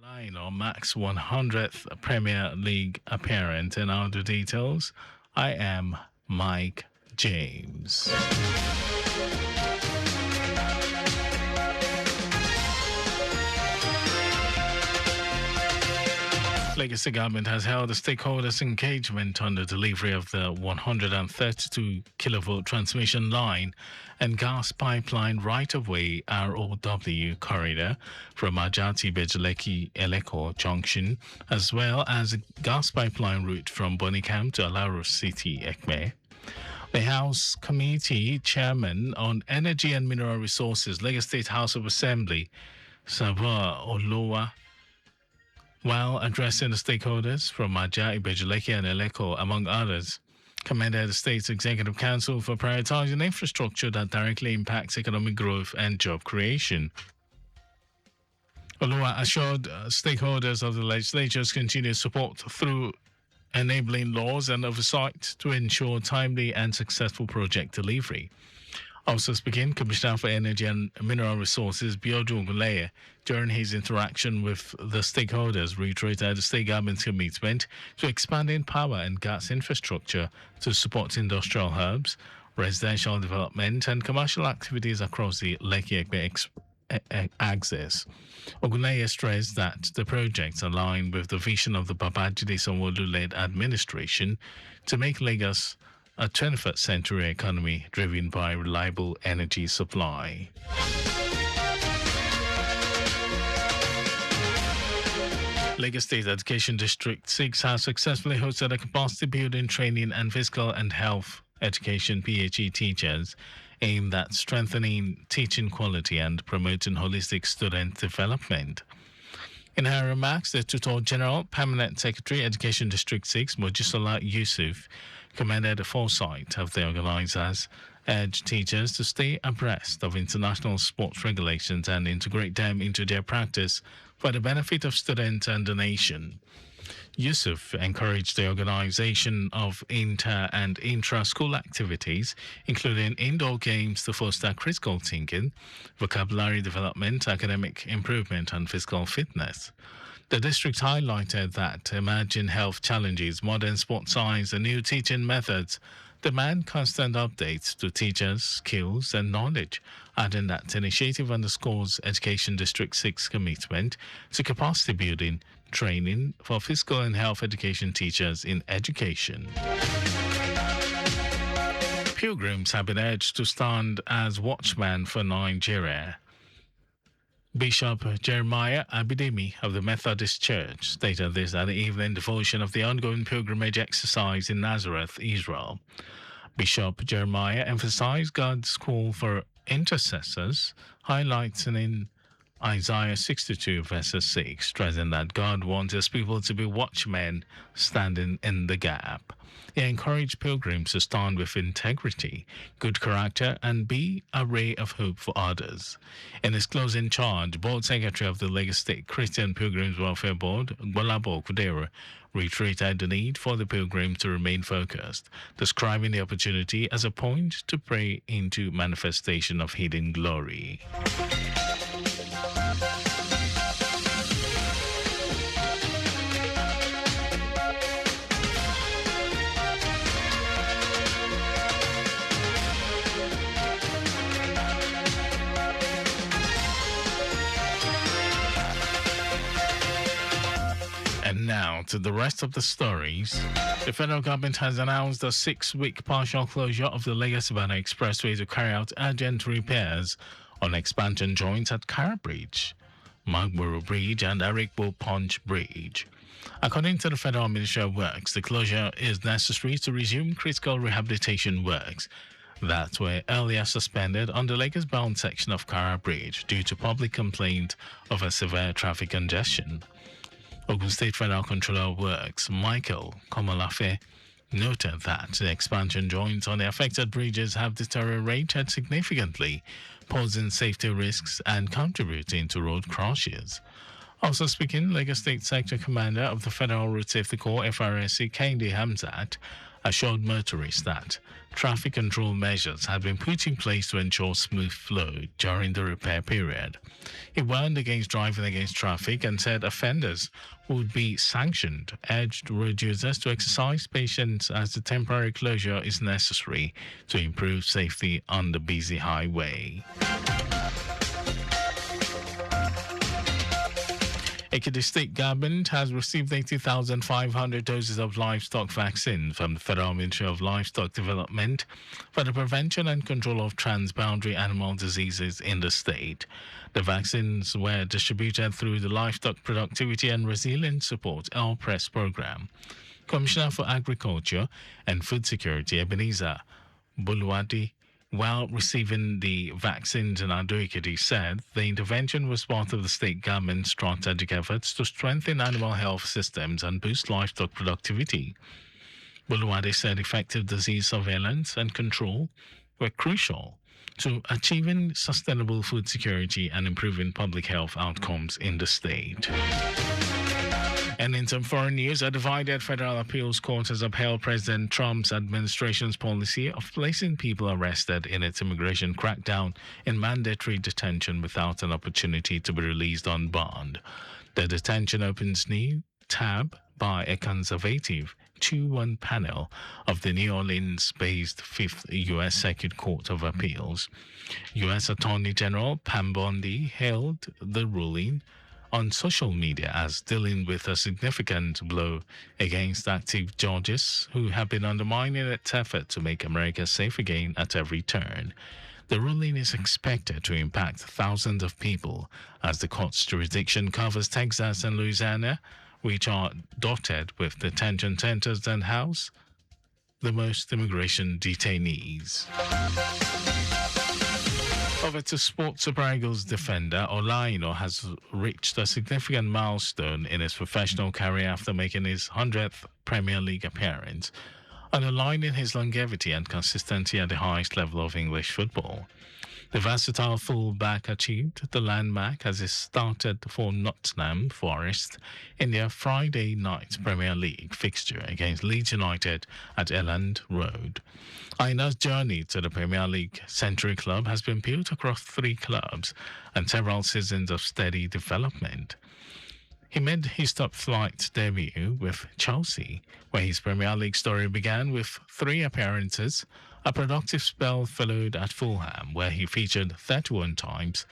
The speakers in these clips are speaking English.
Line on Max 100th Premier League appearance. And now the details. I am Mike James. Legacy government has held a stakeholders engagement on the delivery of the 132 kilovolt transmission line and gas pipeline right-of-way ROW corridor from Ajati Bejuleki Eleko Junction, as well as a gas pipeline route from Bonicam to Alaro City, Ekme. The House Committee Chairman on Energy and Mineral Resources, Lagos State House of Assembly, Sabah Olowa, while addressing the stakeholders from Maja, Ibejuleke and Eleko, among others, commended the state's executive council for prioritizing infrastructure that directly impacts economic growth and job creation. Oluwa assured stakeholders of the legislature's continued support through enabling laws and oversight to ensure timely and successful project delivery. Also speaking, Commissioner for Energy and Mineral Resources Biodun Ogunleye, during his interaction with the stakeholders, reiterated the state government's commitment to expanding power and gas infrastructure to support industrial hubs, residential development, and commercial activities across the Lekki-Egbe axis. Ogunleye stressed that the projects align with the vision of the Babajide Sanwo-Olu-led administration to make Lagos a 21st century economy driven by reliable energy supply. Lagos State Education District 6 has successfully hosted a capacity building training and physical and health education PHE teachers aimed at strengthening teaching quality and promoting holistic student development. In her remarks, the Tutor General, Permanent Secretary, Education District 6, Mojisola Yusuf, commended the foresight of the organizers, urged teachers to stay abreast of international sports regulations and integrate them into their practice for the benefit of students and the nation. Yusuf encouraged the organization of inter- and intra-school activities, including indoor games to foster critical thinking, vocabulary development, academic improvement, and physical fitness. The district highlighted that emerging health challenges, modern sports science, and new teaching methods demand constant updates to teachers' skills and knowledge, adding that initiative underscores Education District 6 commitment to capacity building, training for physical and health education teachers in education. Pilgrims have been urged to stand as watchmen for Nigeria. Bishop Jeremiah Abidemi of the Methodist Church stated this at the evening devotion of the ongoing pilgrimage exercise in Nazareth, Israel. Bishop Jeremiah emphasized God's call for intercessors, highlighting in Isaiah 62 verses 6, stressing that God wants his people to be watchmen standing in the gap. He encouraged pilgrims to stand with integrity, good character, and be a ray of hope for others. In his closing charge, Board Secretary of the Lagos State Christian Pilgrims Welfare Board, Gbolabo Kudera, reiterated the need for the pilgrims to remain focused, describing the opportunity as a point to pray into manifestation of hidden glory. And now to the rest of the stories. The federal government has announced a 6-week partial closure of the Lagos-Ibadan Expressway to carry out urgent repairs on expansion joints at Kara Bridge, Magboro Bridge, and Arikbo Punch Bridge. According to the Federal Ministry of Works, the closure is necessary to resume critical rehabilitation works that were earlier suspended on the Lagos-bound section of Kara Bridge due to public complaint of a severe traffic congestion. Ogun State Federal Controller of Works, Michael Komolafe, noted that the expansion joints on the affected bridges have deteriorated significantly, posing safety risks and contributing to road crashes. Also speaking, Lagos State Sector Commander of the Federal Road Safety Corps, FRSC, Kehinde Hamzat, assured motorists that traffic control measures had been put in place to ensure smooth flow during the repair period. He warned against driving against traffic and said offenders would be sanctioned, urged road users to exercise patience as the temporary closure is necessary to improve safety on the busy highway. Ekiti State Government has received 80,500 doses of livestock vaccine from the Federal Ministry of Livestock Development for the prevention and control of transboundary animal diseases in the state. The vaccines were distributed through the Livestock Productivity and Resilience Support (LPRESS) program. Commissioner for Agriculture and Food Security Ebenezer Buluwadi, while receiving the vaccines in Ado-Ekiti, said the intervention was part of the state government's strategic efforts to strengthen animal health systems and boost livestock productivity. Buluwade said effective disease surveillance and control were crucial to achieving sustainable food security and improving public health outcomes in the state. And in some foreign news, a divided federal appeals court has upheld President Trump's administration's policy of placing people arrested in its immigration crackdown in mandatory detention without an opportunity to be released on bond. The detention opens new tab by a conservative 2-1 panel of the New Orleans-based 5th U.S. Circuit Court of Appeals. U.S. Attorney General Pam Bondi hailed the ruling on social media as dealing with a significant blow against active judges who have been undermining its effort to make America safe again at every turn. The ruling is expected to impact thousands of people as the court's jurisdiction covers Texas and Louisiana, which are dotted with detention centers and house the most immigration detainees. Over to sports. Super Eagles defender Olaino has reached a significant milestone in his professional career after making his 100th Premier League appearance, underlining his longevity and consistency at the highest level of English football. The versatile fullback achieved the landmark as he started for Nottingham Forest in their Friday night Premier League fixture against Leeds United at Elland Road. Aina's journey to the Premier League Century Club has been built across 3 clubs and several seasons of steady development. He made his top-flight debut with Chelsea, where his Premier League story began with 3 appearances. A productive spell followed at Fulham, where he featured 31 times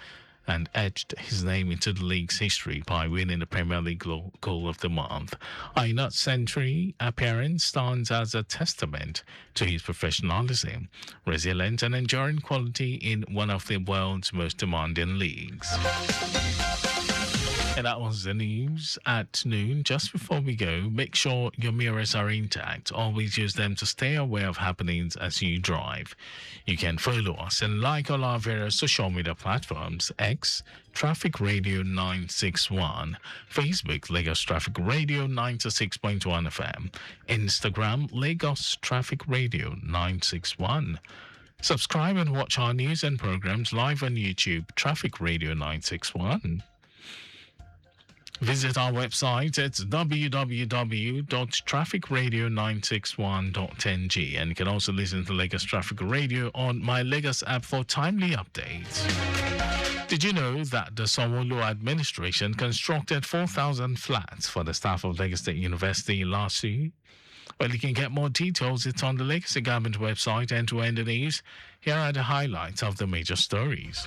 and etched his name into the league's history by winning the Premier League Goal of the Month. Aina's century appearance stands as a testament to his professionalism, resilience, and enduring quality in one of the world's most demanding leagues. And that was the news at noon. Just before we go, make sure your mirrors are intact. Always use them to stay aware of happenings as you drive. You can follow us and like all our various social media platforms: X, Traffic Radio 961, Facebook, Lagos Traffic Radio 96.1 FM, Instagram, Lagos Traffic Radio 961. Subscribe and watch our news and programs live on YouTube, Traffic Radio 961. Visit our website at www.trafficradio961.ng, and you can also listen to Lagos Traffic Radio on My Lagos app for timely updates. Did you know that the Sanwo-Olu administration constructed 4,000 flats for the staff of Lagos State University last year? Well, you can get more details. It's on the Lagos Government website and to end the news. Here are the highlights of the major stories.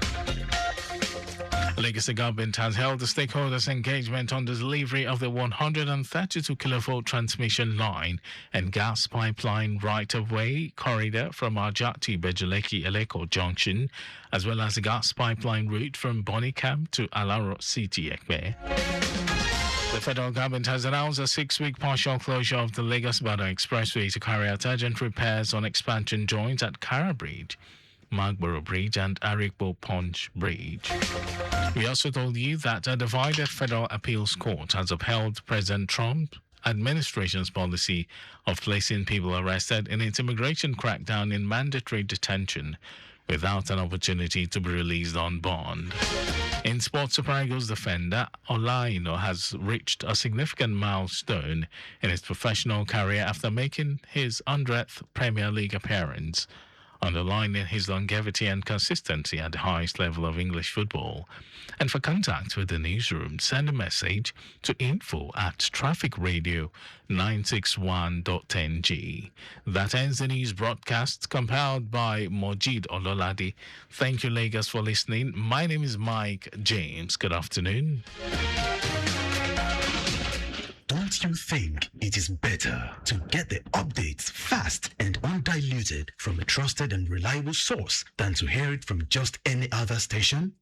The Lagos government has held the stakeholders' engagement on the delivery of the 132 kilovolt transmission line and gas pipeline right-of-way corridor from Ajah to Bejuleki-Eleko Junction, as well as the gas pipeline route from Bonicam to Alaro City, Ekpe. The federal government has announced a 6-week partial closure of the Lagos-Ibadan Expressway to carry out urgent repairs on expansion joints at Kara Bridge, Magboro Bridge and Arikbo Punch Bridge. We also told you that a divided federal appeals court has upheld President Trump's administration's policy of placing people arrested in its immigration crackdown in mandatory detention without an opportunity to be released on bond. In sports, Super Eagles defender Olaino has reached a significant milestone in his professional career after making his 100th Premier League appearance, underlining his longevity and consistency at the highest level of English football. And for contact with the newsroom, send a message to info@trafficradio961.10g. That ends the news broadcast compiled by Mojid Ololade. Thank you, Lagos, for listening. My name is Mike James. Good afternoon. Don't you think it is better to get the updates fast and undiluted from a trusted and reliable source than to hear it from just any other station?